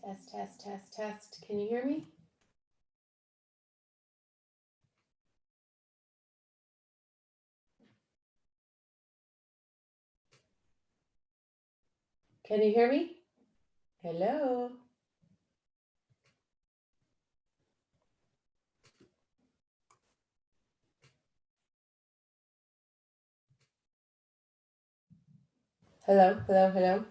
Test, test, test, test. Can you hear me? Can you hear me? Hello? Hello, hello, hello.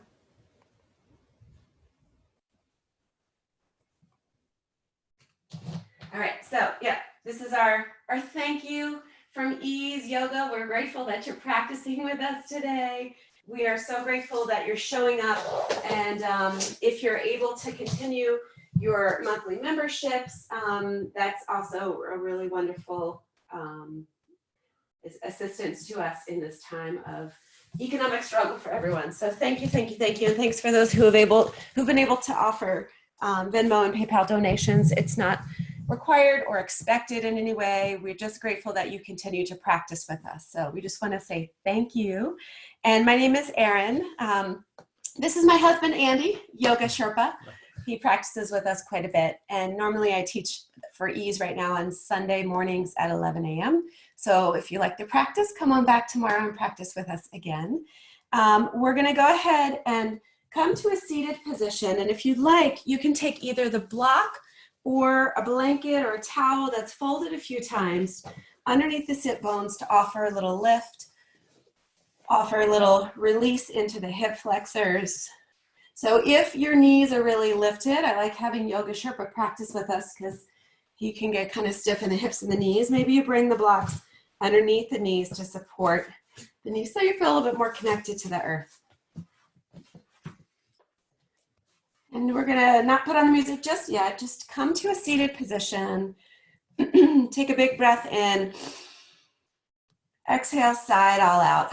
All right, so yeah, this is our thank you from Ease Yoga. We're grateful that you're practicing with us today. We are so grateful that you're showing up, and if you're able to continue your monthly memberships, that's also a really wonderful assistance to us in this time of economic struggle for everyone. So thank you, thank you, thank you, and thanks for those who've been able to offer Venmo and PayPal donations. It's not required or expected in any way. We're just grateful that you continue to practice with us. So we just want to say thank you. And my name is Erin. This is my husband, Andy, Yoga Sherpa. He practices with us quite a bit. And normally I teach for Ease right now on Sunday mornings at 11 a.m. So if you like the practice, come on back tomorrow and practice with us again. We're going to go ahead and come to a seated position. And if you'd like, you can take either the block or a blanket or a towel that's folded a few times underneath the sit bones to offer a little lift, offer a little release into the hip flexors. So if your knees are really lifted, I like having Yoga Sherpa practice with us because he can get kind of stiff in the hips and the knees. Maybe you bring the blocks underneath the knees to support the knees so you feel a little bit more connected to the earth. And we're gonna not put on the music just yet, just come to a seated position. Take a big breath in. Exhale, sigh it all out.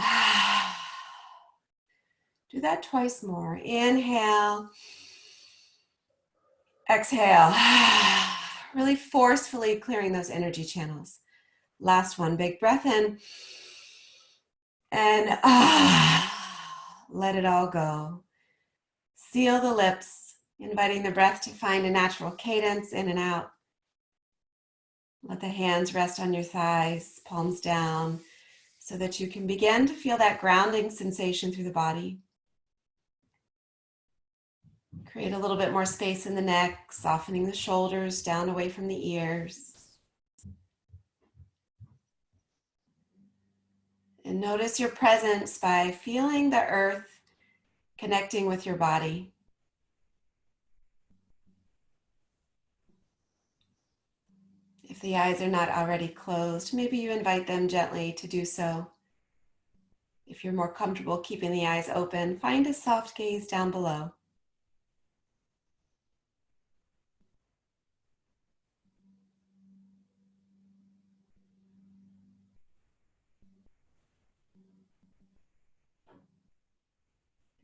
Do that twice more. Inhale. Exhale. Really forcefully clearing those energy channels. Last one, big breath in. And let it all go. Seal the lips. Inviting the breath to find a natural cadence in and out. Let the hands rest on your thighs, palms down, so that you can begin to feel that grounding sensation through the body. Create a little bit more space in the neck, softening the shoulders down away from the ears. And notice your presence by feeling the earth connecting with your body. If the eyes are not already closed, maybe you invite them gently to do so. If you're more comfortable keeping the eyes open, find a soft gaze down below.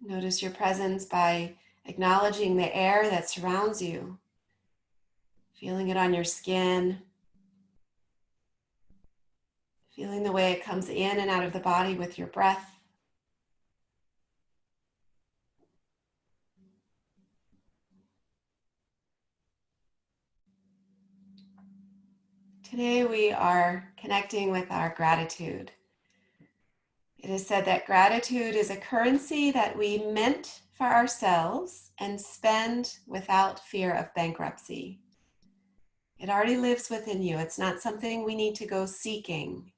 Notice your presence by acknowledging the air that surrounds you, feeling it on your skin, feeling the way it comes in and out of the body with your breath. Today we are connecting with our gratitude. It is said that gratitude is a currency that we mint for ourselves and spend without fear of bankruptcy. It already lives within you. It's not something we need to go seeking.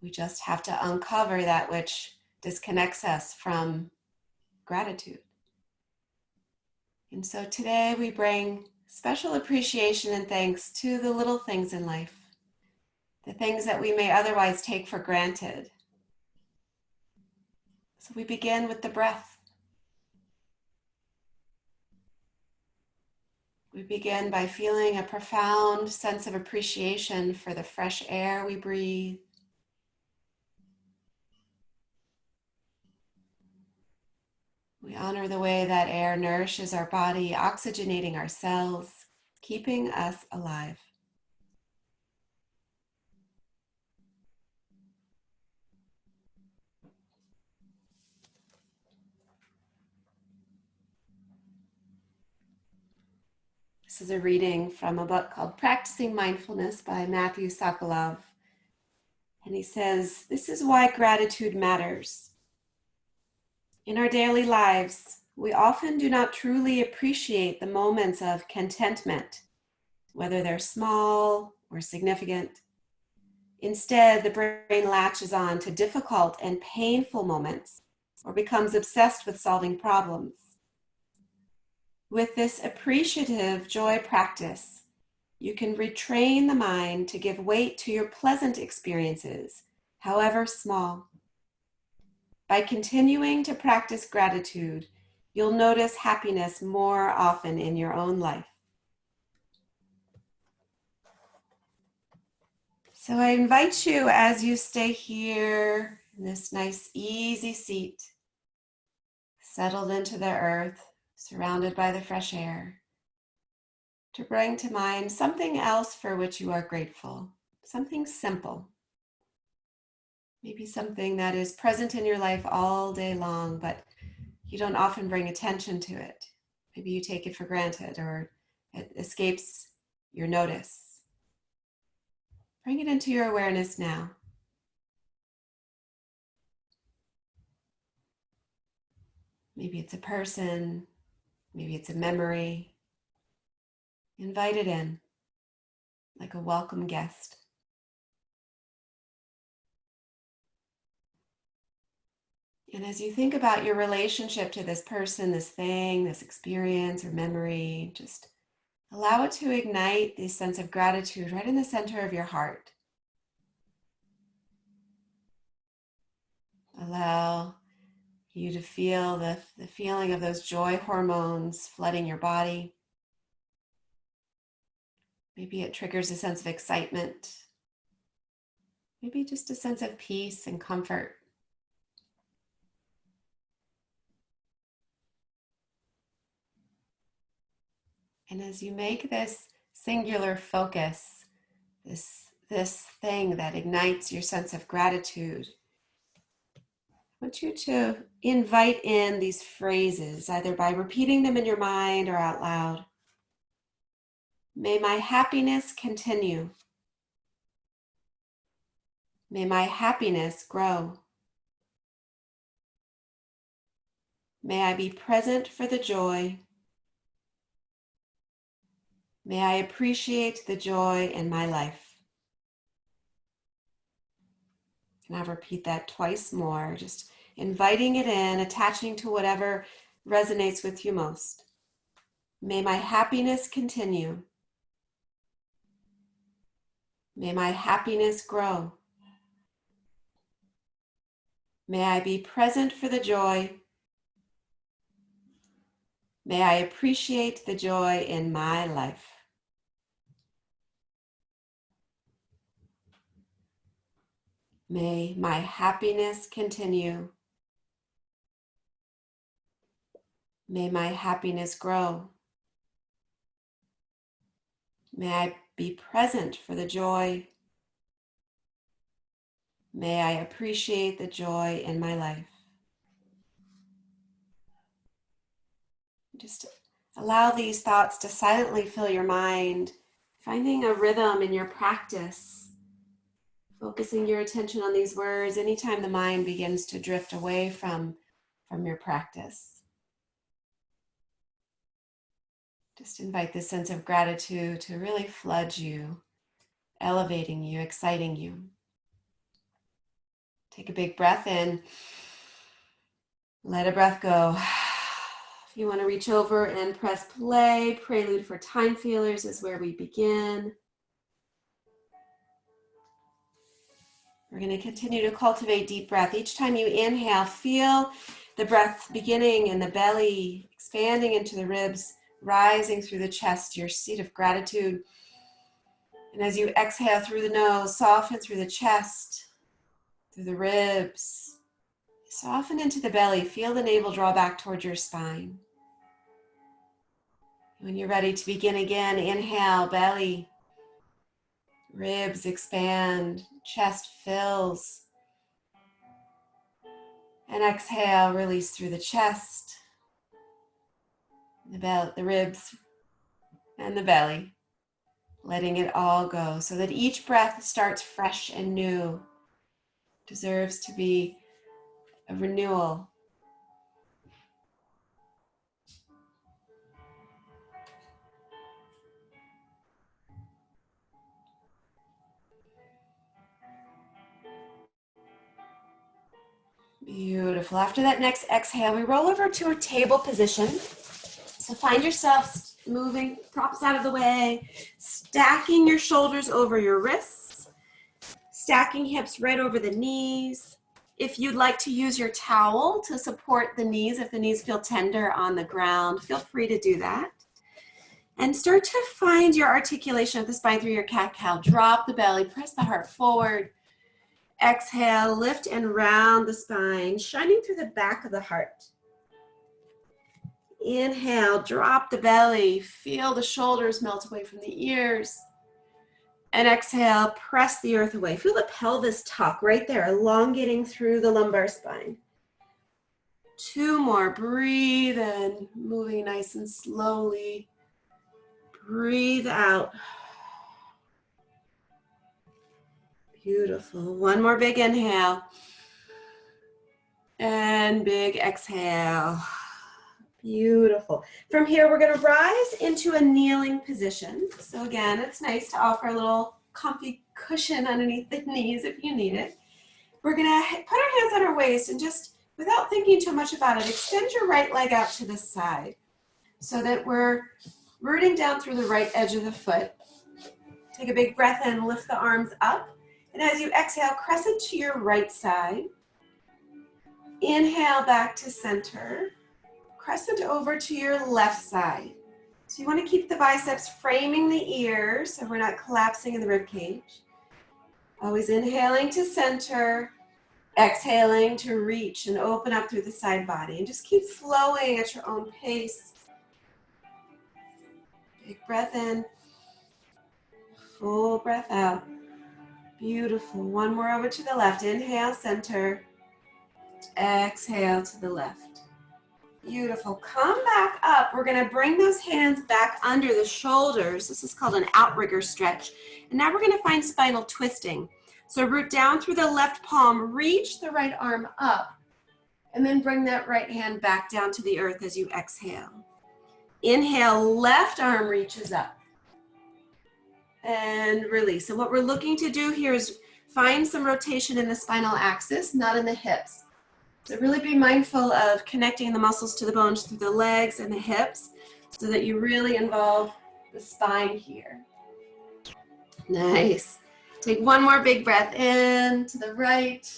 We just have to uncover that which disconnects us from gratitude. And so today we bring special appreciation and thanks to the little things in life, the things that we may otherwise take for granted. So we begin with the breath. We begin by feeling a profound sense of appreciation for the fresh air we breathe. We honor the way that air nourishes our body, oxygenating our cells, keeping us alive. This is a reading from a book called Practicing Mindfulness by Matthew Sokolov. And he says, "This is why gratitude matters. In our daily lives, we often do not truly appreciate the moments of contentment, whether they're small or significant. Instead, the brain latches on to difficult and painful moments or becomes obsessed with solving problems. With this appreciative joy practice, you can retrain the mind to give weight to your pleasant experiences, however small. By continuing to practice gratitude, you'll notice happiness more often in your own life." So I invite you, as you stay here in this nice, easy seat, settled into the earth, surrounded by the fresh air, to bring to mind something else for which you are grateful, something simple. Maybe something that is present in your life all day long, but you don't often bring attention to it. Maybe you take it for granted or it escapes your notice. Bring it into your awareness now. Maybe it's a person, maybe it's a memory. Invite it in like a welcome guest. And as you think about your relationship to this person, this thing, this experience or memory, just allow it to ignite this sense of gratitude right in the center of your heart. Allow you to feel the feeling of those joy hormones flooding your body. Maybe it triggers a sense of excitement. Maybe just a sense of peace and comfort. And as you make this singular focus, this thing that ignites your sense of gratitude, I want you to invite in these phrases, either by repeating them in your mind or out loud. May my happiness continue. May my happiness grow. May I be present for the joy. May I appreciate the joy in my life. And I'll repeat that twice more, just inviting it in, attaching to whatever resonates with you most. May my happiness continue. May my happiness grow. May I be present for the joy. May I appreciate the joy in my life. May my happiness continue. May my happiness grow. May I be present for the joy. May I appreciate the joy in my life. Just allow these thoughts to silently fill your mind, finding a rhythm in your practice, focusing your attention on these words anytime the mind begins to drift away from your practice. Just invite this sense of gratitude to really flood you, elevating you, exciting you. Take a big breath in. Let a breath go. If you want to reach over and press play, Prelude for Time Feelers is where we begin. We're going to continue to cultivate deep breath. Each time you inhale, feel the breath beginning in the belly, expanding into the ribs, rising through the chest, your seat of gratitude. And as you exhale through the nose, soften through the chest, through the ribs, soften into the belly. Feel the navel draw back towards your spine. When you're ready to begin again, inhale, belly, ribs expand, chest fills. And exhale, release through the chest, the ribs and the belly. Letting it all go so that each breath starts fresh and new. Deserves to be a renewal. Beautiful. After that next exhale, we roll over to a table position. So find yourself moving, props out of the way, stacking your shoulders over your wrists, stacking hips right over the knees. If you'd like to use your towel to support the knees, if the knees feel tender on the ground, feel free to do that. And start to find your articulation of the spine through your cat-cow. Drop the belly, press the heart forward. Exhale, lift and round the spine, shining through the back of the heart. Inhale, drop the belly, feel the shoulders melt away from the ears. And exhale, press the earth away. Feel the pelvis tuck right there, elongating through the lumbar spine. 2 more, breathe in, moving nice and slowly. Breathe out. Beautiful. 1 more big inhale. And big exhale. Beautiful. From here, we're going to rise into a kneeling position. So again, it's nice to offer a little comfy cushion underneath the knees if you need it. We're going to put our hands on our waist and just, without thinking too much about it, extend your right leg out to the side so that we're rooting down through the right edge of the foot. Take a big breath in, lift the arms up. And as you exhale, crescent to your right side. Inhale back to center. Crescent over to your left side. So you want to keep the biceps framing the ears so we're not collapsing in the rib cage. Always inhaling to center, exhaling to reach and open up through the side body. And just keep flowing at your own pace. Big breath in, full breath out. Beautiful. 1 more over to the left. Inhale, center. Exhale to the left. Beautiful. Come back up. We're going to bring those hands back under the shoulders. This is called an outrigger stretch. And now we're going to find spinal twisting. So root down through the left palm, reach the right arm up, and then bring that right hand back down to the earth as you exhale. Inhale, left arm reaches up. And release. And what we're looking to do here is find some rotation in the spinal axis, not in the hips. So really be mindful of connecting the muscles to the bones through the legs and the hips so that you really involve the spine here. Nice. Take 1 more big breath in to the right.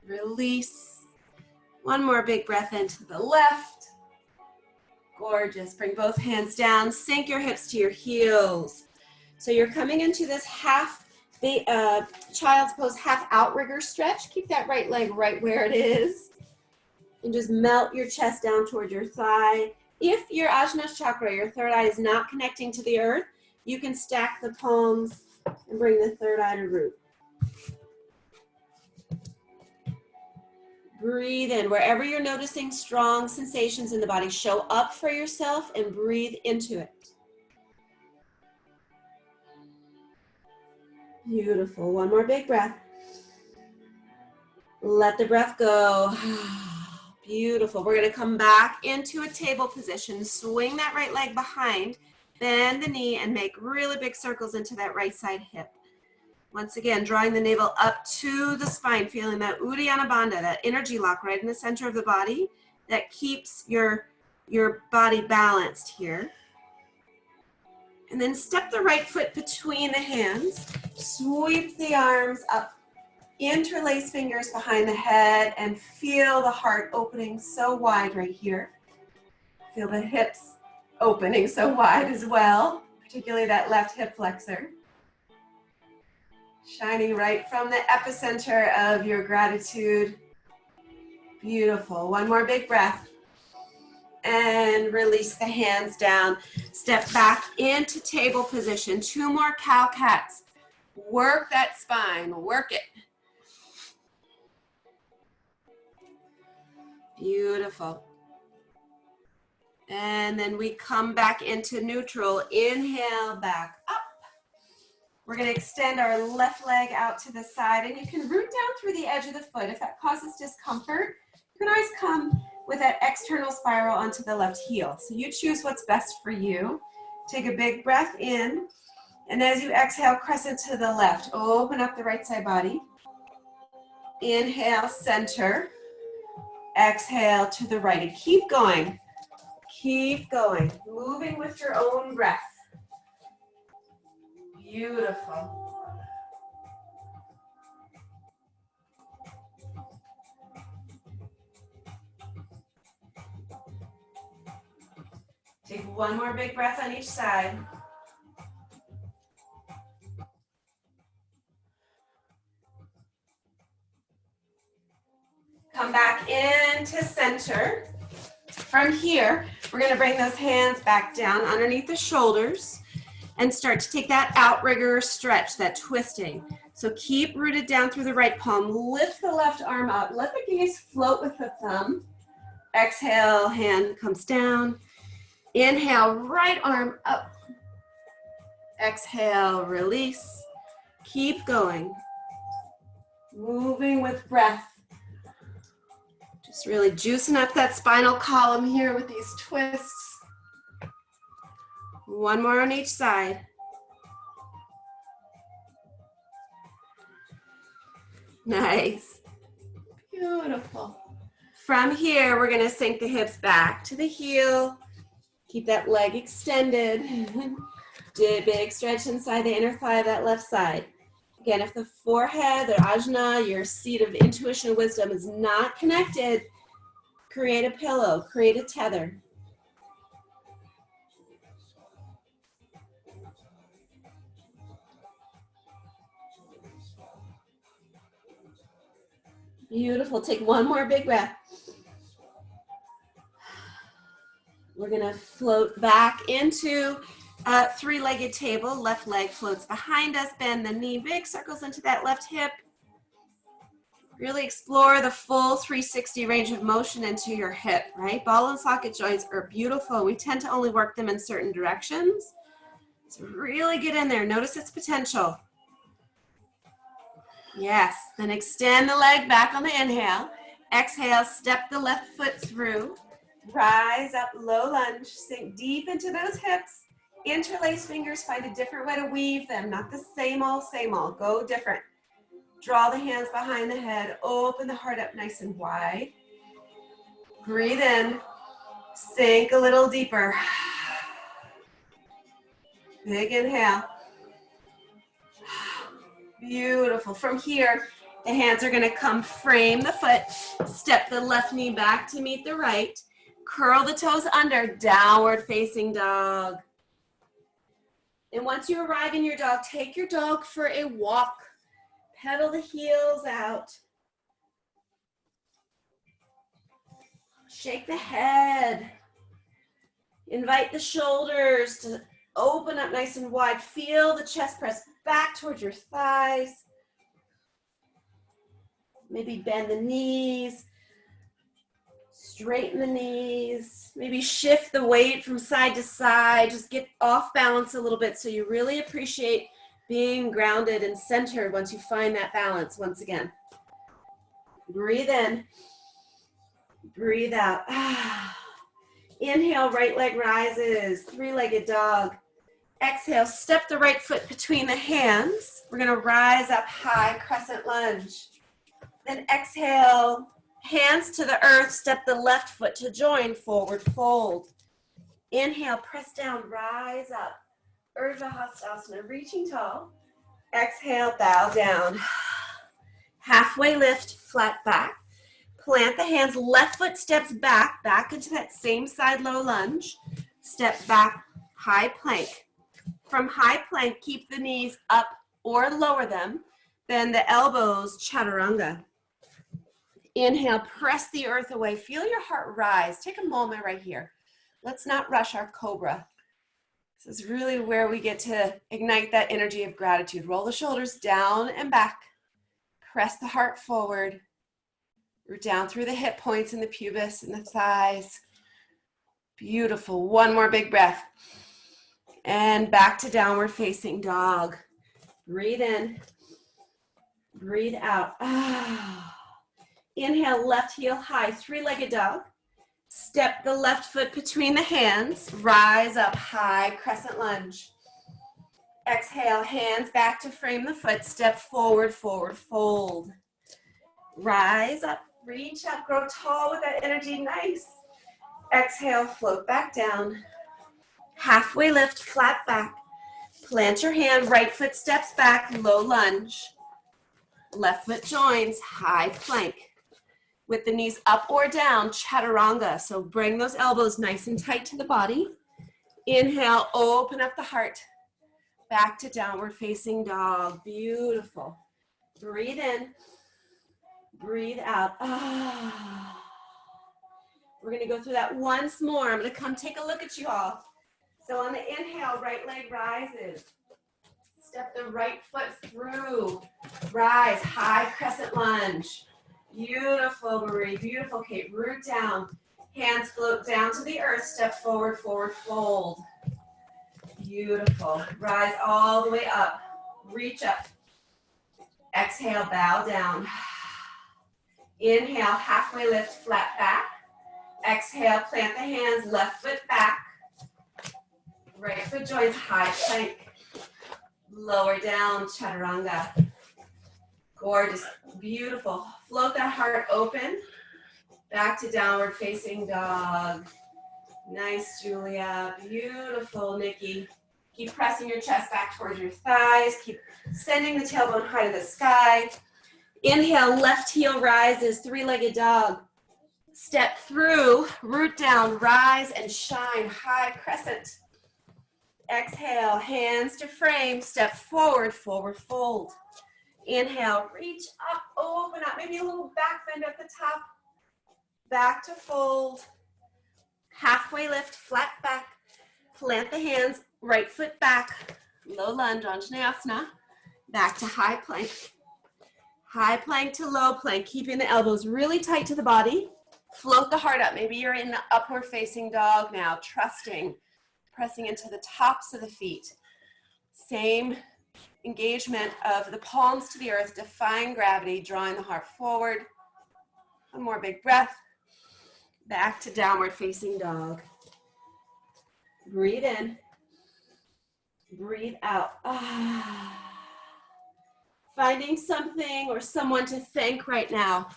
Release. 1 more big breath in to the left. Gorgeous. Bring both hands down. Sink your hips to your heels. So you're coming into this child's pose, half outrigger stretch. Keep that right leg right where it is. And just melt your chest down toward your thigh. If your Ajna chakra, your third eye, is not connecting to the earth, you can stack the palms and bring the third eye to root. Breathe in. Wherever you're noticing strong sensations in the body, show up for yourself and breathe into it. Beautiful. 1 more big breath. Let the breath go. Beautiful. We're going to come back into a table position. Swing that right leg behind. Bend the knee and make really big circles into that right side hip. Once again, drawing the navel up to the spine, feeling that Uddiyana Bandha, that energy lock right in the center of the body that keeps your body balanced here. And then step the right foot between the hands. Sweep the arms up. Interlace fingers behind the head and feel the heart opening so wide right here. Feel the hips opening so wide as well, particularly that left hip flexor. Shining right from the epicenter of your gratitude. Beautiful. 1 more big breath. And release the hands down. Step back into table position. 2 more cow cats. Work that spine. Work it. Beautiful. And then we come back into neutral. Inhale, back up. We're going to extend our left leg out to the side, and you can root down through the edge of the foot. If that causes discomfort, you can always come with that external spiral onto the left heel. So you choose what's best for you. Take a big breath in, and as you exhale, crescent to the left. Open up the right side body. Inhale, center. Exhale to the right, and keep going. Keep going, moving with your own breath. Beautiful. Take one more big breath on each side. Come back into center. From here, we're going to bring those hands back down underneath the shoulders and start to take that outrigger stretch, that twisting. So keep rooted down through the right palm. Lift the left arm up. Let the gaze float with the thumb. Exhale, hand comes down. Inhale, right arm up. Exhale, release. Keep going. Moving with breath. Just really juicing up that spinal column here with these twists. One more on each side. Nice. Beautiful. From here, we're going to sink the hips back to the heel. Keep that leg extended. Big stretch inside the inner thigh of that left side. Again, if the forehead, the ajna, your seat of intuition and wisdom is not connected, create a pillow, create a tether. Beautiful. Take one more big breath. We're going to float back into a three-legged table. Left leg floats behind us. Bend the knee. Big circles into that left hip. Really explore the full 360 range of motion into your hip, right? Ball and socket joints are beautiful. We tend to only work them in certain directions. So really get in there. Notice its potential. Yes. Then extend the leg back on the inhale. Exhale, step the left foot through. Rise up, low lunge. Sink deep into those hips. Interlace fingers. Find a different way to weave them. Not the same old, same old. Go different. Draw the hands behind the head. Open the heart up nice and wide. Breathe in. Sink a little deeper. Big inhale. Beautiful. From here, the hands are going to come frame the foot. Step the left knee back to meet the right. Curl the toes under. Downward facing dog. And once you arrive in your dog, take your dog for a walk. Pedal the heels out. Shake the head. Invite the shoulders to open up nice and wide. Feel the chest press back towards your thighs. Maybe bend the knees. Straighten the knees. Maybe shift the weight from side to side. Just get off balance a little bit so you really appreciate being grounded and centered once you find that balance once again. Breathe in. Breathe out. Inhale, right leg rises. Three-legged dog. Exhale, step the right foot between the hands. We're going to rise up high, crescent lunge. Then exhale, hands to the earth. Step the left foot to join, forward fold. Inhale, press down, rise up. Urdhva Hastasana, reaching tall. Exhale, bow down. Halfway lift, flat back. Plant the hands, left foot steps back into that same side low lunge. Step back, high plank. From high plank, keep the knees up or lower them. Bend the elbows, chaturanga. Inhale, press the earth away. Feel your heart rise. Take a moment right here. Let's not rush our cobra. This is really where we get to ignite that energy of gratitude. Roll the shoulders down and back. Press the heart forward. Root down through the hip points and the pubis and the thighs. Beautiful. One more big breath. And back to downward facing dog. Breathe in. Breathe out. Inhale, left heel high, three-legged dog. Step the left foot between the hands. Rise up, high crescent lunge. Exhale, hands back to frame the foot. Step forward, forward, fold. Rise up, reach up, grow tall with that energy. Nice. Exhale, float back down. Halfway lift, flat back. Plant your hand, right foot steps back, low lunge. Left foot joins, high plank. With the knees up or down, chaturanga. So bring those elbows nice and tight to the body. Inhale, open up the heart. Back to downward facing dog. Beautiful. Breathe in. Breathe out. We're going to go through that once more. I'm going to come take a look at you all. So on the inhale, right leg rises. Step the right foot through. Rise, high crescent lunge. Beautiful, Marie. Beautiful, Kate. Root down. Hands float down to the earth. Step forward, forward, fold. Beautiful. Rise all the way up. Reach up. Exhale, bow down. Inhale, halfway lift, flat back. Exhale, plant the hands, left foot back. Right foot joins, high plank. Lower down, chaturanga. Gorgeous, beautiful. Float that heart open. Back to downward facing dog. Nice, Julia. Beautiful, Nikki. Keep pressing your chest back towards your thighs. Keep sending the tailbone high to the sky. Inhale, left heel rises, three-legged dog. Step through, root down, rise and shine, high crescent. Exhale, hands to frame, step forward, forward fold. Inhale, reach up, open up, maybe a little back bend at the top. Back to fold. Halfway lift, flat back. Plant the hands, right foot back. Low lunge, Anjaneyasana. Back to high plank. High plank to low plank, keeping the elbows really tight to the body. Float the heart up. Maybe you're in the upward facing dog now, trusting, pressing into the tops of the feet. Same engagement of the palms to the earth, defying gravity, drawing the heart forward. One more big breath. Back to downward facing dog. Breathe in. Breathe out. Finding something or someone to thank right now.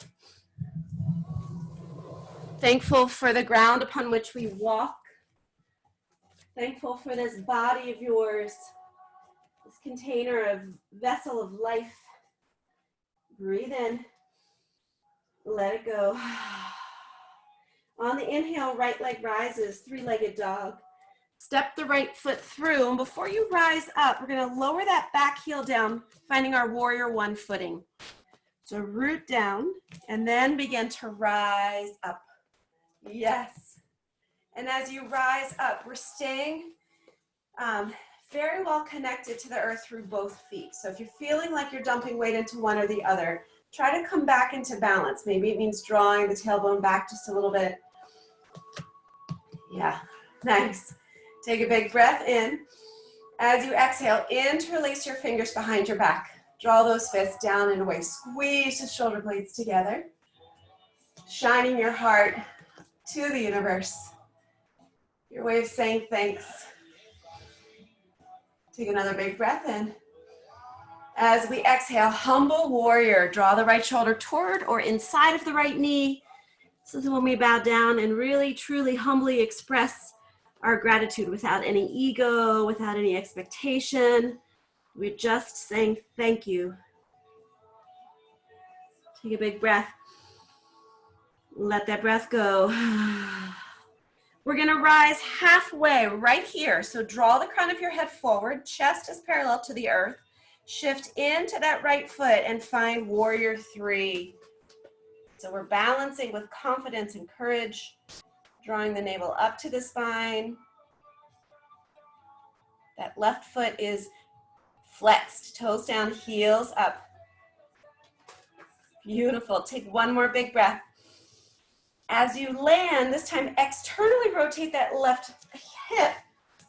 Thankful for the ground upon which we walk. Thankful for this body of yours, this container of vessel of life. Breathe in. Let it go. On the inhale, right leg rises, three-legged dog. Step the right foot through, and before you rise up, we're going to lower that back heel down, finding our warrior one footing. So root down, and then begin to rise up. Yes. And as you rise up, we're staying very well connected to the earth through both feet. So if you're feeling like you're dumping weight into one or the other, try to come back into balance. Maybe it means drawing the tailbone back just a little bit. Yeah, nice. Take a big breath in. As you exhale, interlace your fingers behind your back. Draw those fists down and away. Squeeze the shoulder blades together. Shining your heart to the universe. Your way of saying thanks. Take another big breath in. As we exhale, humble warrior. Draw the right shoulder toward or inside of the right knee. This is when we bow down and really, truly, humbly express our gratitude without any ego, without any expectation. We're just saying thank you. Take a big breath. Let that breath go. We're going to rise halfway right here. So draw the crown of your head forward. Chest is parallel to the earth. Shift into that right foot and find warrior three. So we're balancing with confidence and courage, drawing the navel up to the spine. That left foot is flexed, toes down, heels up. Beautiful. Take one more big breath. As you land, this time externally rotate that left hip,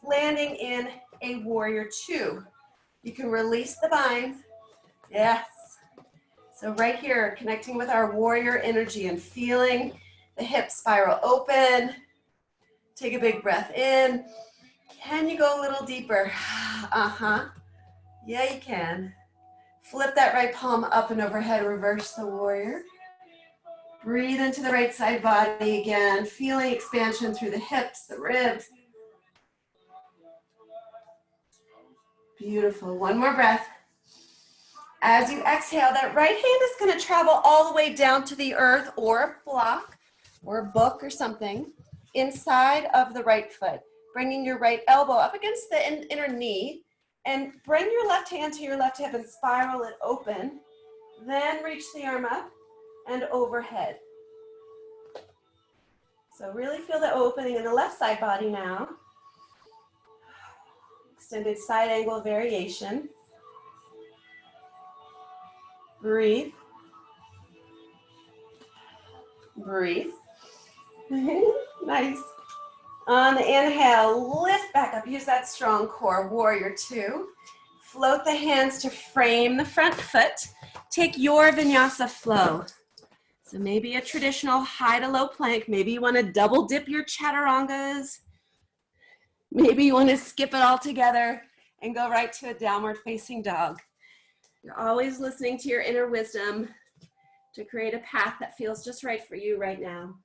landing in a warrior two. You can release the bind. Yes. So right here, connecting with our warrior energy and feeling the hip spiral open. Take a big breath in. Can you go a little deeper? Uh-huh. Yeah, you can. Flip that right palm up and overhead, reverse the warrior. Breathe into the right side body again, feeling expansion through the hips, the ribs. Beautiful. One more breath. As you exhale, that right hand is going to travel all the way down to the earth or a block or a book or something inside of the right foot, bringing your right elbow up against the inner knee, and bring your left hand to your left hip and spiral it open. Then reach the arm up and overhead. So really feel the opening in the left side body now. Extended side angle variation. Breathe. Breathe. Nice. On the inhale, lift back up. Use that strong core, warrior two. Float the hands to frame the front foot. Take your vinyasa flow. So maybe a traditional high to low plank. Maybe you want to double dip your chaturangas. Maybe you want to skip it all together and go right to a downward facing dog. You're always listening to your inner wisdom to create a path that feels just right for you right now.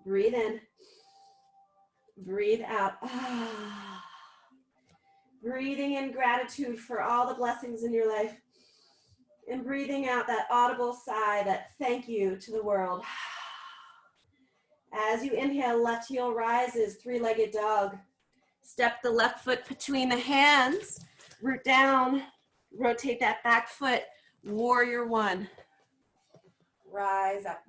Breathe in. Breathe out. Ah. Breathing in gratitude for all the blessings in your life. And breathing out that audible sigh, that thank you to the world. As you inhale, left heel rises, three-legged dog. Step the left foot between the hands, root down, rotate that back foot, warrior one. Rise up.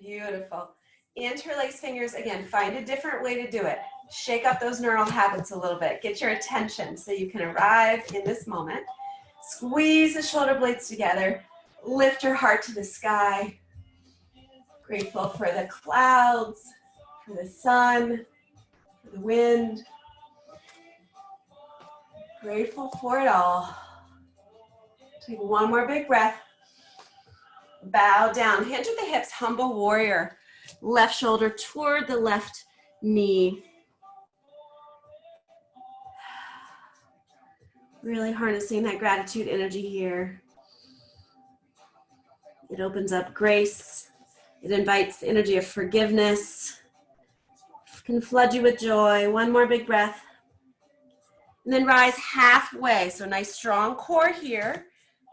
Beautiful. Interlace fingers, again, find a different way to do it. Shake up those neural habits a little bit. Get your attention so you can arrive in this moment. Squeeze the shoulder blades together. Lift your heart to the sky. Grateful for the clouds, for the sun, for the wind. Grateful for it all. Take one more big breath. Bow down. Hands at the hips, humble warrior. Left shoulder toward the left knee. Really harnessing that gratitude energy here. It opens up grace. It invites the energy of forgiveness. It can flood you with joy. One more big breath. And then rise halfway. So nice strong core here.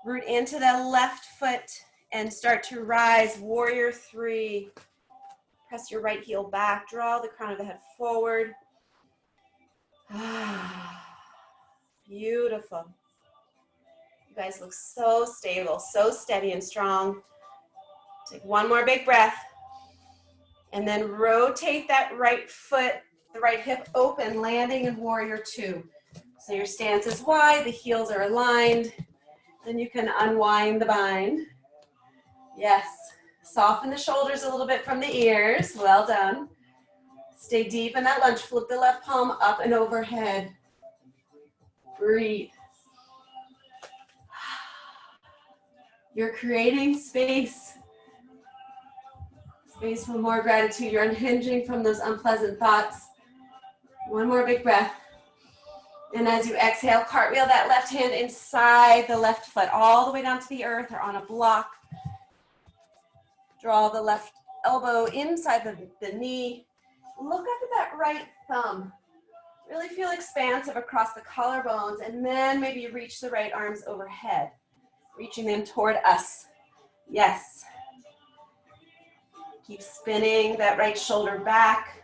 Root into the left foot and start to rise. Warrior three. Press your right heel back. Draw the crown of the head forward. Beautiful. You guys look so stable, so steady and strong. Take one more big breath. And then rotate that right foot, the right hip open, landing in warrior two. So your stance is wide, the heels are aligned. Then you can unwind the bind. Yes. Soften the shoulders a little bit from the ears. Well done. Stay deep in that lunge. Flip the left palm up and overhead. Breathe. You're creating space. Space for more gratitude. You're unhinging from those unpleasant thoughts. One more big breath. And as you exhale, cartwheel that left hand inside the left foot, all the way down to the earth or on a block. Draw the left elbow inside the knee. Look up at that right thumb. Really feel expansive across the collarbones, and then maybe reach the right arms overhead, reaching them toward us. Yes. Keep spinning that right shoulder back.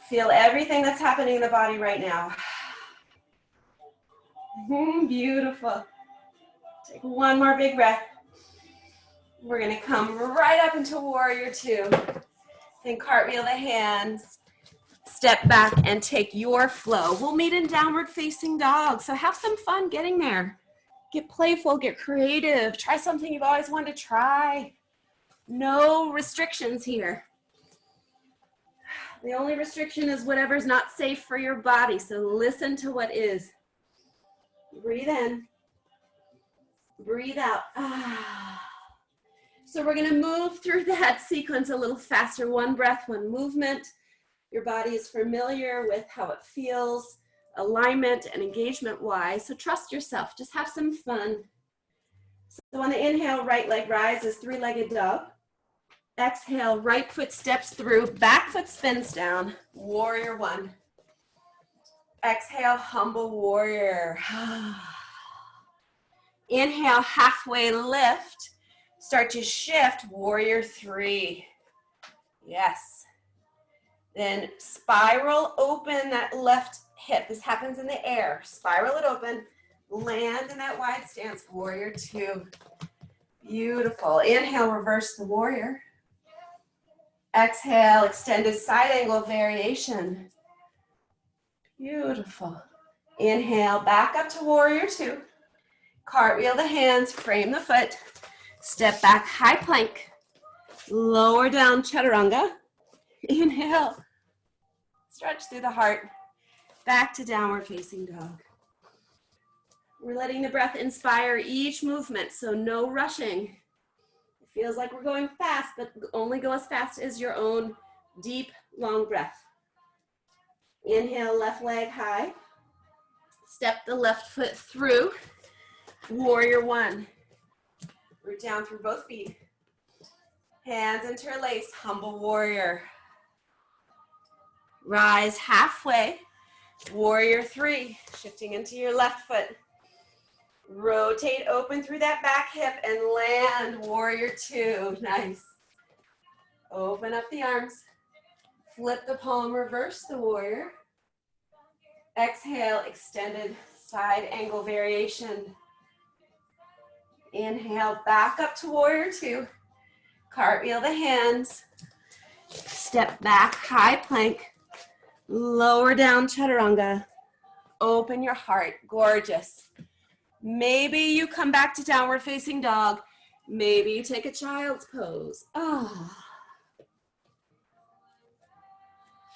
Feel everything that's happening in the body right now. Beautiful. Take one more big breath. We're going to come right up into warrior two. Then cartwheel the hands. Step back and take your flow. We'll meet in downward facing dog. So have some fun getting there. Get playful, get creative, try something you've always wanted to try. No restrictions here. The only restriction is whatever's not safe for your body, so listen to what is. Breathe in, breathe out. So we're gonna move through that sequence a little faster. One breath, one movement. Your body is familiar with how it feels, alignment and engagement wise, so trust yourself, just have some fun. So on the inhale, right leg rises, three-legged dog. Exhale, right foot steps through, back foot spins down, warrior one. Exhale, humble warrior. Inhale, halfway lift. Start to shift, warrior three. Yes. Then spiral open that left hip. This happens in the air. Spiral it open, land in that wide stance, warrior two. Beautiful. Inhale, reverse the warrior. Exhale, extended side angle variation. Beautiful. Inhale, back up to warrior two. Cartwheel the hands, frame the foot. Step back, high plank. Lower down, chaturanga. Inhale. Stretch through the heart. Back to downward facing dog. We're letting the breath inspire each movement, so no rushing. It feels like we're going fast, but only go as fast as your own deep, long breath. Inhale, left leg high. Step the left foot through. Warrior one. Root down through both feet. Hands interlace, humble warrior. Rise halfway. Warrior three, shifting into your left foot. Rotate open through that back hip and land, warrior two. Nice. Open up the arms. Flip the palm, reverse the warrior. Exhale, extended side angle variation. Inhale, back up to warrior two. Cartwheel the hands. Step back, high plank. Lower down, chaturanga. Open your heart, gorgeous. Maybe you come back to downward facing dog. Maybe you take a child's pose.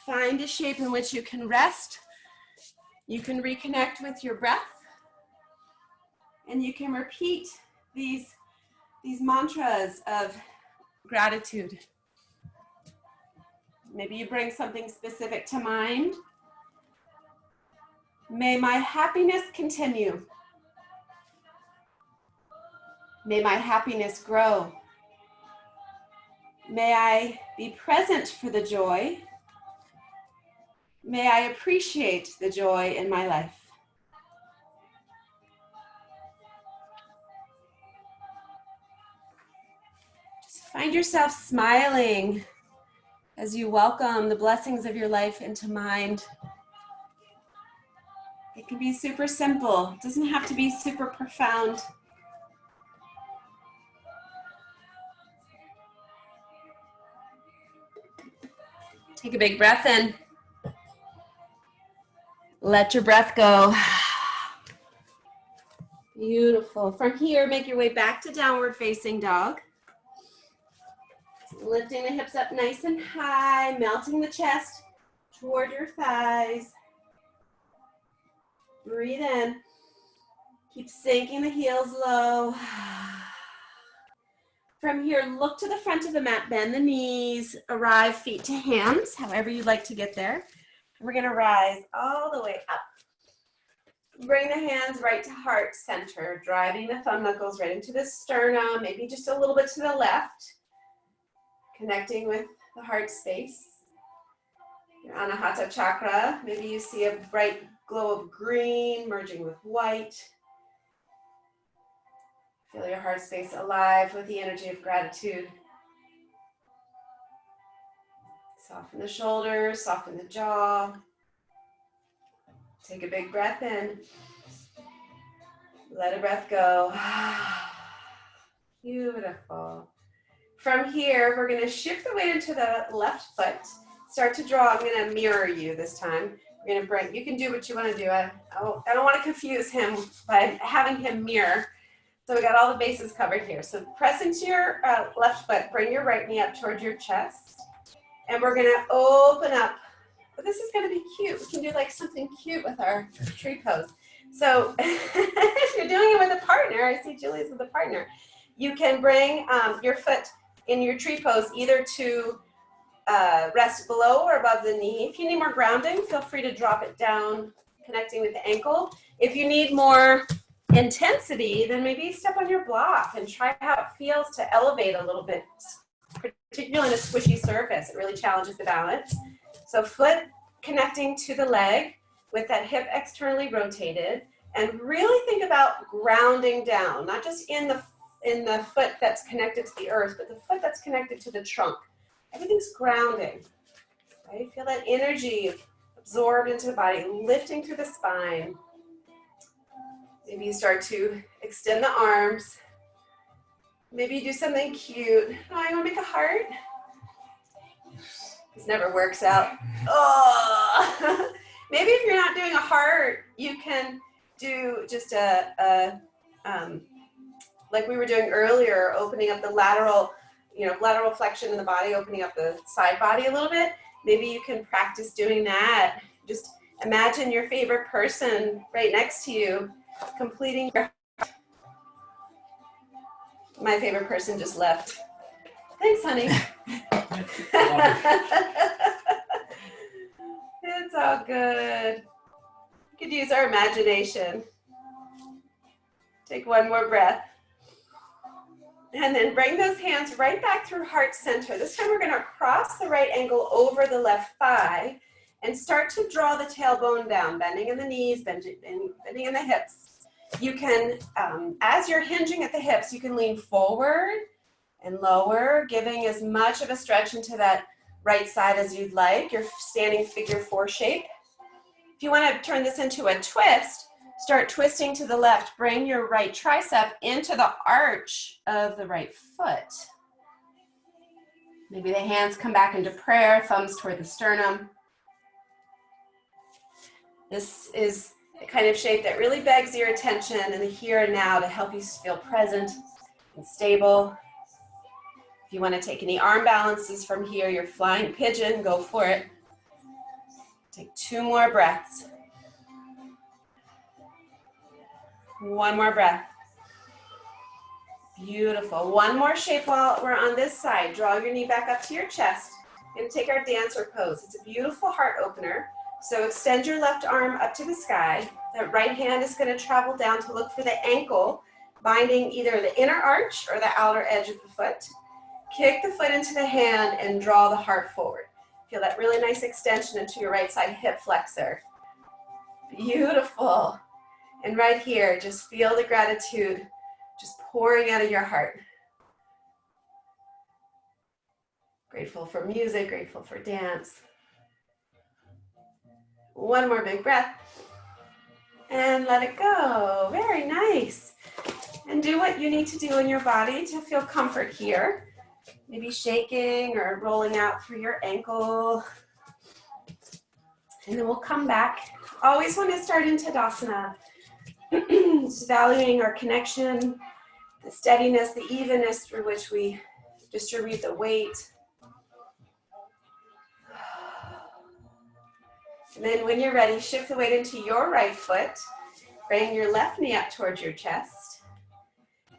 Find a shape in which you can rest. You can reconnect with your breath. And you can repeat these mantras of gratitude. Maybe you bring something specific to mind. May my happiness continue. May my happiness grow. May I be present for the joy. May I appreciate the joy in my life. Just find yourself smiling as you welcome the blessings of your life into mind. It can be super simple. It doesn't have to be super profound. Take a big breath in. Let your breath go. Beautiful. From here, make your way back to downward facing dog. Lifting the hips up nice and high, melting the chest toward your thighs. Breathe in. Keep sinking the heels low. From here, look to the front of the mat, bend the knees, arrive feet to hands, however you'd like to get there. We're gonna rise all the way up. Bring the hands right to heart center, driving the thumb knuckles right into the sternum, maybe just a little bit to the left. Connecting with the heart space. Your Anahata chakra, maybe you see a bright glow of green merging with white. Feel your heart space alive with the energy of gratitude. Soften the shoulders, soften the jaw. Take a big breath in. Let a breath go. Beautiful. From here, we're going to shift the weight into the left foot. Start to draw. I'm going to mirror you this time. We're gonna bring, you can do what you wanna do. I don't wanna confuse him by having him mirror. So we got all the bases covered here. So press into your left foot, bring your right knee up towards your chest. And we're gonna open up. But this is gonna be cute. We can do like something cute with our tree pose. So if you're doing it with a partner, I see Julie's with a partner, you can bring your foot in your tree pose either to rest below or above the knee. If you need more grounding, feel free to drop it down, connecting with the ankle. If you need more intensity, then maybe step on your block and try how it feels to elevate a little bit, particularly on a squishy surface. It really challenges the balance. So foot connecting to the leg with that hip externally rotated, and really think about grounding down, not just in the foot that's connected to the earth, but the foot that's connected to the trunk. Everything's grounding, right? Feel that energy absorbed into the body, lifting through the spine. Maybe you start to extend the arms. Maybe you do something cute. Oh, you want to make a heart? This never works out. Oh! Maybe if you're not doing a heart, you can do just like we were doing earlier, opening up the lateral flexion in the body, opening up the side body a little bit. Maybe you can practice doing that. Just imagine your favorite person right next to you, completing your heart. My favorite person just left. Thanks, honey. It's all good. You could use our imagination. Take one more breath. And then bring those hands right back through heart center. This time we're going to cross the right ankle over the left thigh and start to draw the tailbone down, bending in the knees, bending in the hips. You can, as you're hinging at the hips, you can lean forward and lower, giving as much of a stretch into that right side as you'd like, your standing figure 4 shape. If you want to turn this into a twist, start twisting to the left. Bring your right tricep into the arch of the right foot. Maybe the hands come back into prayer, thumbs toward the sternum. This is the kind of shape that really begs your attention in the here and now to help you feel present and stable. If you want to take any arm balances from here, your flying pigeon, go for it. Take 2 more breaths. One more breath. Beautiful. One more shape while we're on this side. Draw your knee back up to your chest. We're going to take our dancer pose. It's a beautiful heart opener. So extend your left arm up to the sky. That right hand is going to travel down to look for the ankle, binding either the inner arch or the outer edge of the foot. Kick the foot into the hand and draw the heart forward. Feel that really nice extension into your right side hip flexor. Beautiful. And right here, just feel the gratitude just pouring out of your heart. Grateful for music, grateful for dance. One more big breath. And let it go. Very nice. And do what you need to do in your body to feel comfort here. Maybe shaking or rolling out through your ankle. And then we'll come back. Always want to start in Tadasana. Just valuing our connection, the steadiness, the evenness through which we distribute the weight. And then when you're ready, shift the weight into your right foot. Bring your left knee up towards your chest.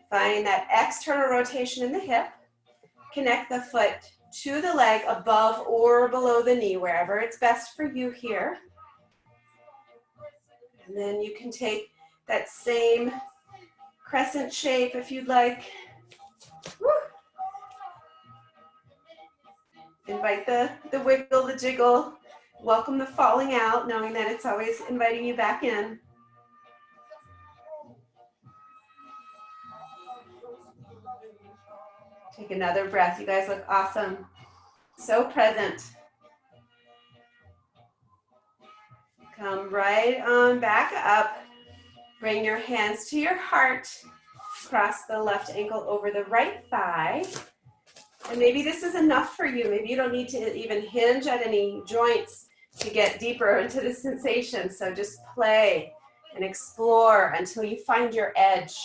Find that external rotation in the hip. Connect the foot to the leg above or below the knee, wherever it's best for you here. And then you can take that same crescent shape if you'd like. Woo. Invite the wiggle, the jiggle. Welcome the falling out, knowing that it's always inviting you back in. Take another breath. You guys look awesome. So present. Come right on back up. Bring your hands to your heart. Cross the left ankle over the right thigh. And maybe this is enough for you. Maybe you don't need to even hinge at any joints. to get deeper into the sensation. So just play and explore until you find your edge.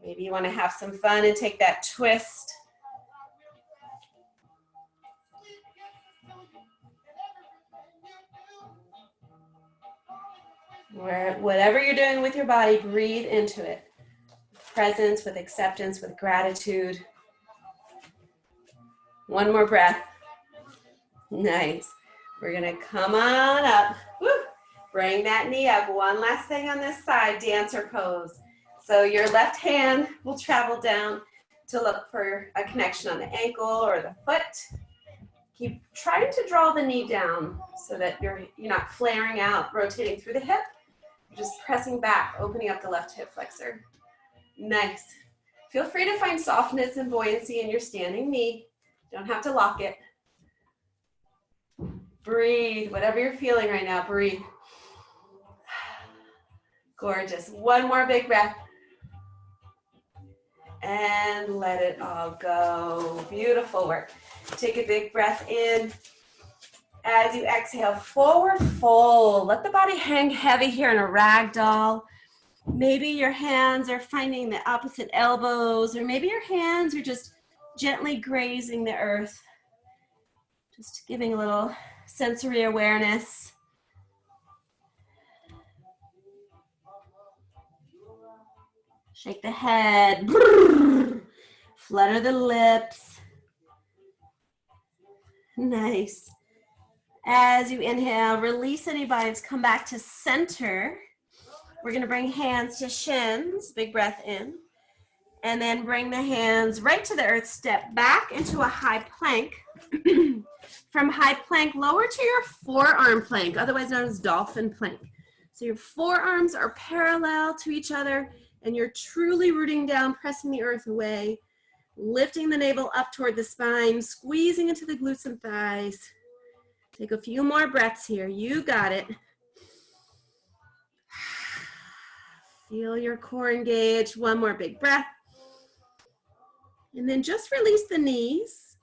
Maybe you want to have some fun and take that twist. Whatever you're doing with your body, breathe into it. With presence, with acceptance, with gratitude. One more breath. Nice. We're gonna come on up. Woo. Bring that knee up. One last thing on this side, dancer pose. So your left hand will travel down to look for a connection on the ankle or the foot. Keep trying to draw the knee down so that you're not flaring out, rotating through the hip. You're just pressing back, opening up the left hip flexor. Nice. Feel free to find softness and buoyancy in your standing knee. Don't have to lock it. Breathe, whatever you're feeling right now, breathe. Gorgeous. One more big breath. And let it all go. Beautiful work. Take a big breath in. As you exhale, forward fold. Let the body hang heavy here in a rag doll. Maybe your hands are finding the opposite elbows, or maybe your hands are just gently grazing the earth. Just giving a little sensory awareness. Shake the head. Flutter the lips. Nice. As you inhale, release any binds, come back to center. We're going to bring hands to shins, big breath in. And then bring the hands right to the earth, step back into a high plank. From high plank, lower to your forearm plank, otherwise known as dolphin plank. So your forearms are parallel to each other, and you're truly rooting down, pressing the earth away, lifting the navel up toward the spine, squeezing into the glutes and thighs. Take a few more breaths here. You got it. Feel your core engage. One more big breath. And then just release the knees.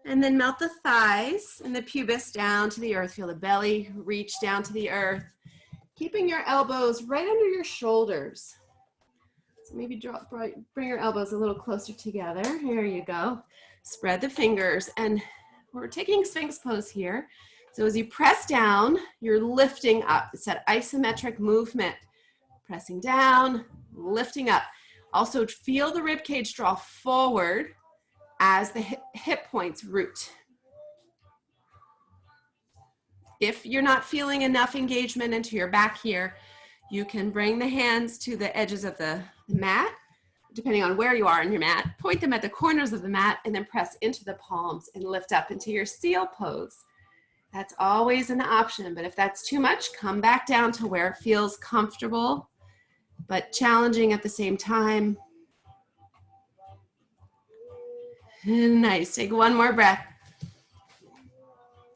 And then melt the thighs and the pubis down to the earth. Feel the belly reach down to the earth. Keeping your elbows right under your shoulders. So maybe bring your elbows a little closer together. Here you go. Spread the fingers. And we're taking Sphinx pose here. So as you press down, you're lifting up. It's that isometric movement. Pressing down, lifting up. Also feel the rib cage draw forward as the hip points root. If you're not feeling enough engagement into your back here, you can bring the hands to the edges of the mat, depending on where you are on your mat. Point them at the corners of the mat and then press into the palms and lift up into your seal pose. That's always an option, but if that's too much, come back down to where it feels comfortable, but challenging at the same time. Nice, take one more breath.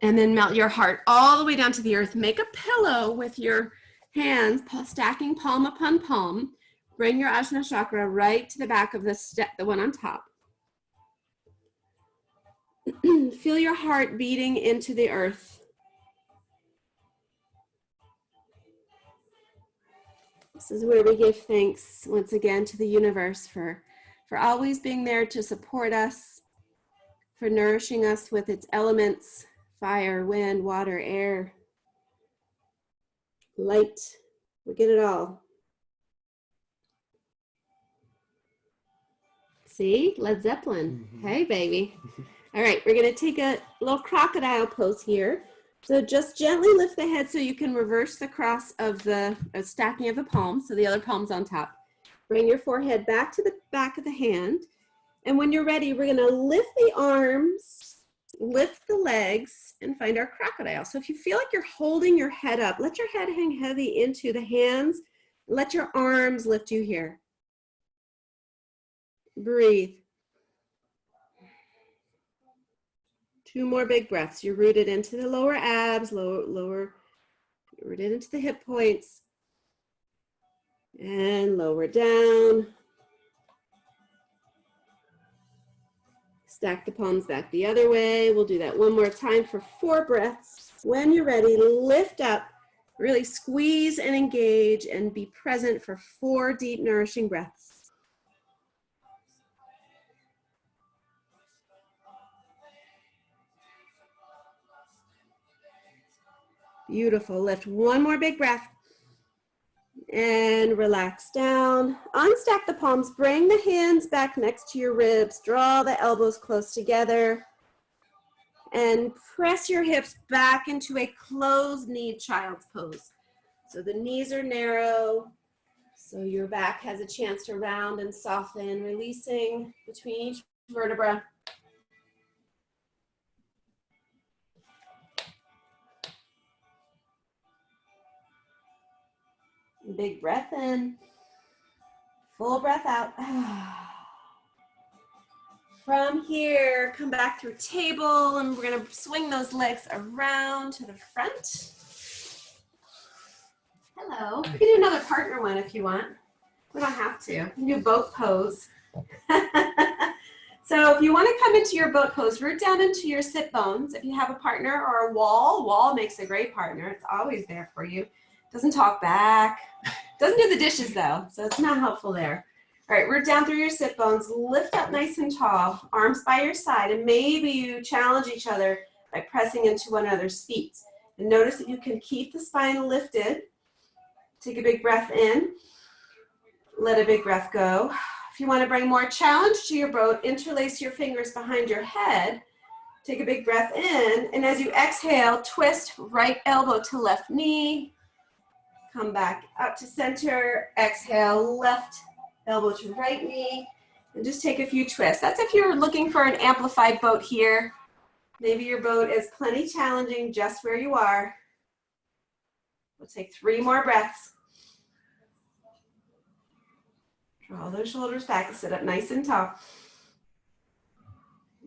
And then melt your heart all the way down to the earth. Make a pillow with your hands, stacking palm upon palm. Bring your Ajna chakra right to the back of the step, the one on top. Feel your heart beating into the earth. This is where we give thanks once again to the universe for always being there to support us, for nourishing us with its elements, fire, wind, water, air, light. We get it all. See, Led Zeppelin. Hey, baby. All right, we're gonna take a little crocodile pose here. So just gently lift the head so you can reverse the cross of the stacking of the palms, so the other palm's on top. Bring your forehead back to the back of the hand. And when you're ready, we're gonna lift the arms, lift the legs, and find our crocodile. So if you feel like you're holding your head up, let your head hang heavy into the hands. Let your arms lift you here. Breathe. 2 more big breaths. You're rooted into the lower abs, lower, rooted into the hip points. And lower down. Stack the palms back the other way. We'll do that one more time for 4 breaths. When you're ready, lift up, really squeeze and engage and be present for 4 deep, nourishing breaths. Beautiful. Lift one more big breath and relax down. Unstack the palms, bring the hands back next to your ribs, draw the elbows close together, and press your hips back into a closed-kneed child's pose. So the knees are narrow, so your back has a chance to round and soften, releasing between each vertebra. Big breath in, full breath out. From here, come back through table, and we're gonna swing those legs around to the front. Hello. You can do another partner one if you want. We don't have to. You can do boat pose. So if you want to come into your boat pose, root down into your sit bones. If you have a partner or a wall makes a great partner. It's always there for you. Doesn't talk back. Doesn't do the dishes though, so it's not helpful there. All right, root down through your sit bones. Lift up nice and tall, arms by your side, and maybe you challenge each other by pressing into one another's feet. And notice that you can keep the spine lifted. Take a big breath in. Let a big breath go. If you want to bring more challenge to your boat, interlace your fingers behind your head. Take a big breath in, and as you exhale, twist right elbow to left knee. Come back up to center. Exhale, left elbow to right knee. And just take a few twists. That's if you're looking for an amplified boat here. Maybe your boat is plenty challenging just where you are. We'll take 3 more breaths. Draw those shoulders back and sit up nice and tall.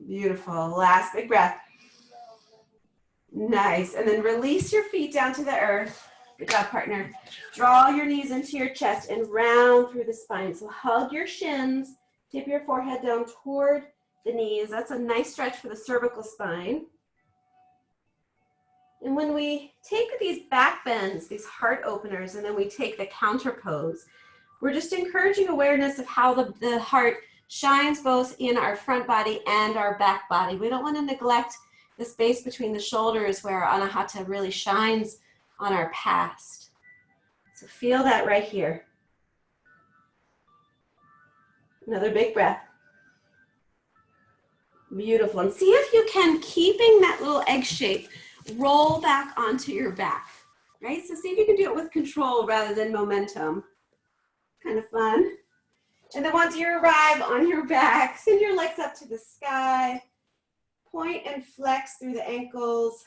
Beautiful. Last big breath. Nice. And then release your feet down to the earth. Good job, partner. Draw your knees into your chest and round through the spine. So hug your shins. Tip your forehead down toward the knees. That's a nice stretch for the cervical spine. And when we take these back bends, these heart openers, and then we take the counter pose, we're just encouraging awareness of how the heart shines both in our front body and our back body. We don't want to neglect the space between the shoulders where our anahata really shines on our past. So feel that right here. Another big breath. Beautiful. And see if you can, keeping that little egg shape, roll back onto your back, right? So see if you can do it with control rather than momentum. Kind of fun. And then once you arrive on your back, send your legs up to the sky. Point and flex through the ankles.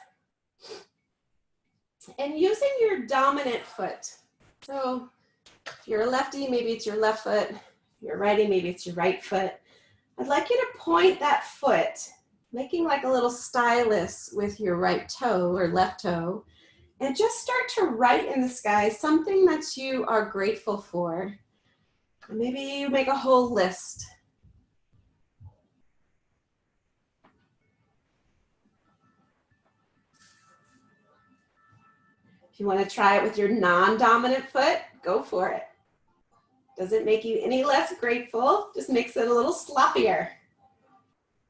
And using your dominant foot. So if you're a lefty, maybe it's your left foot. If you're a righty, maybe it's your right foot. I'd like you to point that foot, making like a little stylus with your right toe or left toe, and just start to write in the sky something that you are grateful for. Maybe you make a whole list. If you want to try it with your non-dominant foot, go for it. Doesn't make you any less grateful, just makes it a little sloppier.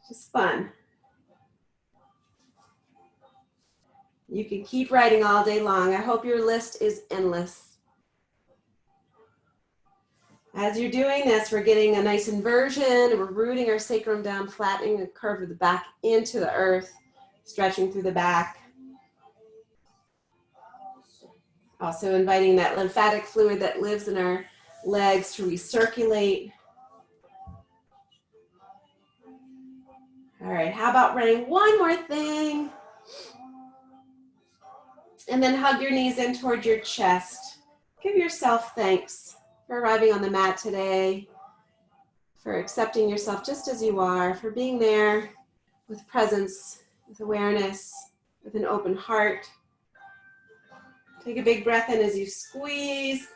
Just fun. You can keep writing all day long. I hope your list is endless. As you're doing this, we're getting a nice inversion. We're rooting our sacrum down, flattening the curve of the back into the earth, stretching through the back. Also inviting that lymphatic fluid that lives in our legs to recirculate. All right, how about running one more thing? And then hug your knees in toward your chest. Give yourself thanks for arriving on the mat today, for accepting yourself just as you are, for being there with presence, with awareness, with an open heart. Take a big breath in as you squeeze.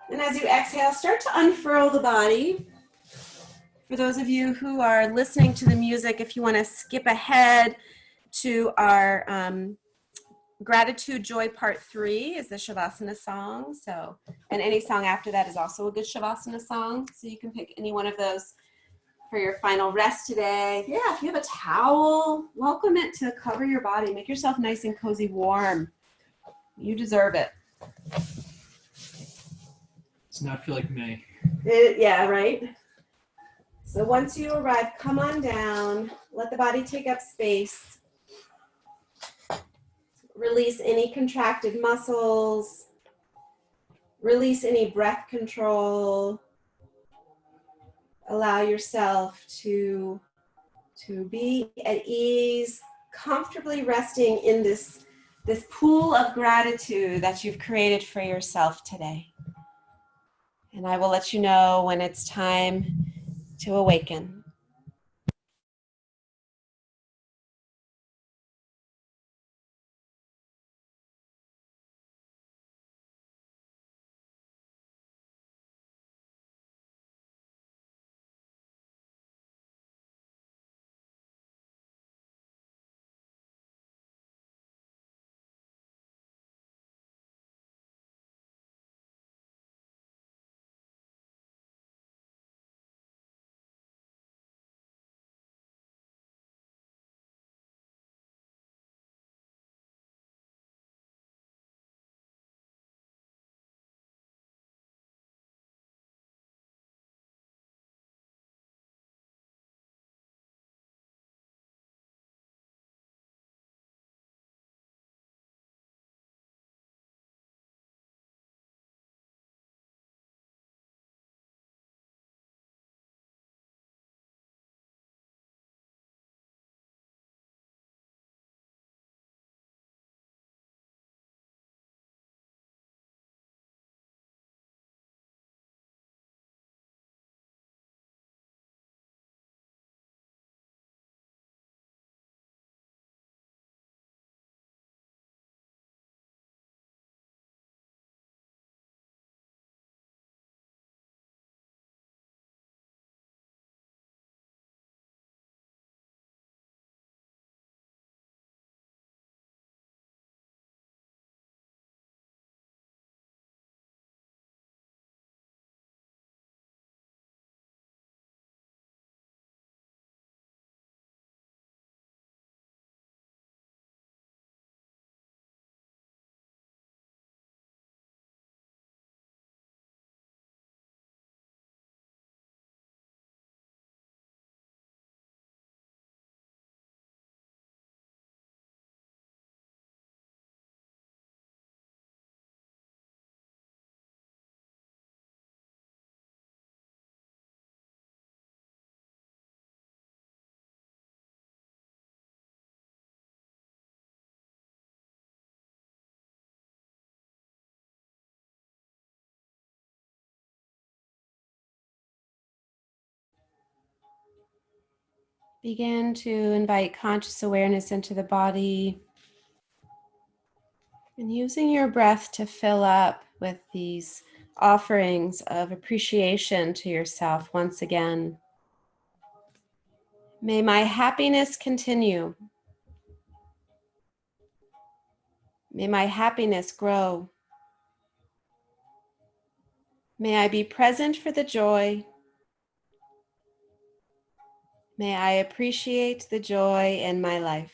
And as you exhale, start to unfurl the body. For those of you who are listening to the music, if you want to skip ahead to our Gratitude Joy Part 3 is the Shavasana song. So, and any song after that is also a good Shavasana song. So you can pick any one of those for your final rest today. Yeah, if you have a towel, welcome it to cover your body. Make yourself nice and cozy warm. You deserve it. Does not feel like May. Yeah, right? So once you arrive, come on down. Let the body take up space. Release any contracted muscles. Release any breath control. Allow yourself to be at ease, comfortably resting in this pool of gratitude that you've created for yourself today. And I will let you know when it's time to awaken. Begin to invite conscious awareness into the body and using your breath to fill up with these offerings of appreciation to yourself once again. May my happiness continue. May my happiness grow. May I be present for the joy. May I appreciate the joy in my life.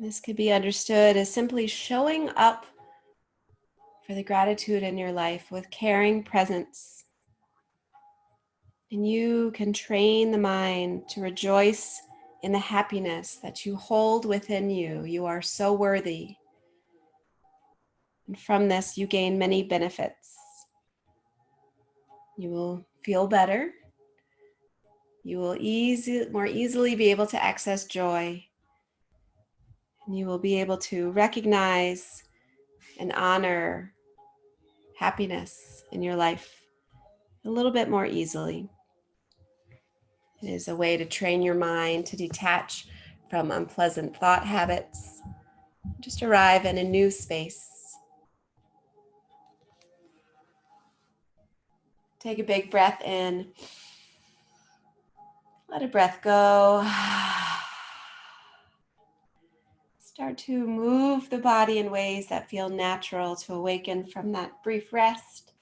This could be understood as simply showing up for the gratitude in your life with caring presence. And you can train the mind to rejoice in the happiness that you hold within you. You are so worthy. And from this, you gain many benefits. You will feel better. You will more easily be able to access joy. And you will be able to recognize and honor happiness in your life a little bit more easily. It is a way to train your mind to detach from unpleasant thought habits, just arrive in a new space. Take a big breath in. Let a breath go. Start to move the body in ways that feel natural to awaken from that brief rest.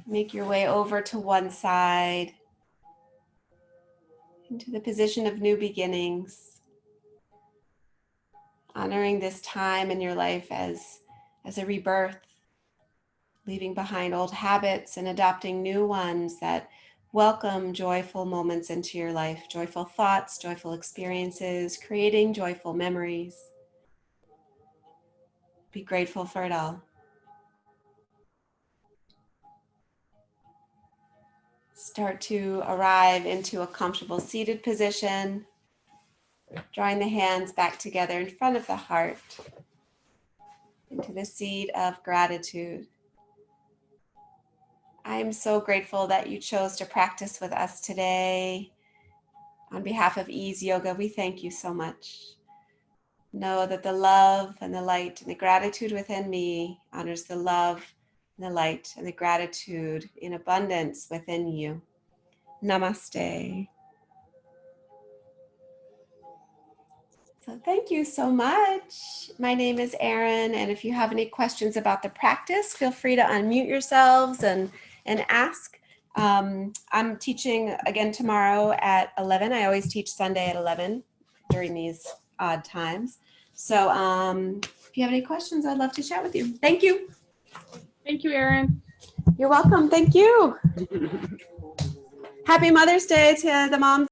Make your way over to one side into the position of new beginnings, honoring this time in your life as a rebirth, leaving behind old habits and adopting new ones that welcome joyful moments into your life, joyful thoughts, joyful experiences, creating joyful memories. Be grateful for it all. Start to arrive into a comfortable seated position, drawing the hands back together in front of the heart, into the seat of gratitude. I am so grateful that you chose to practice with us today. On behalf of Ease Yoga, we thank you so much. Know that the love and the light and the gratitude within me honors the love and the light and the gratitude in abundance within you. Namaste. So thank you so much. My name is Erin, and if you have any questions about the practice, feel free to unmute yourselves and ask. I'm teaching again tomorrow at 11. I always teach Sunday at 11 during these odd times. So if you have any questions, I'd love to chat with you. Thank you. Thank you, Erin. You're welcome. Thank you. Happy Mother's Day to the moms.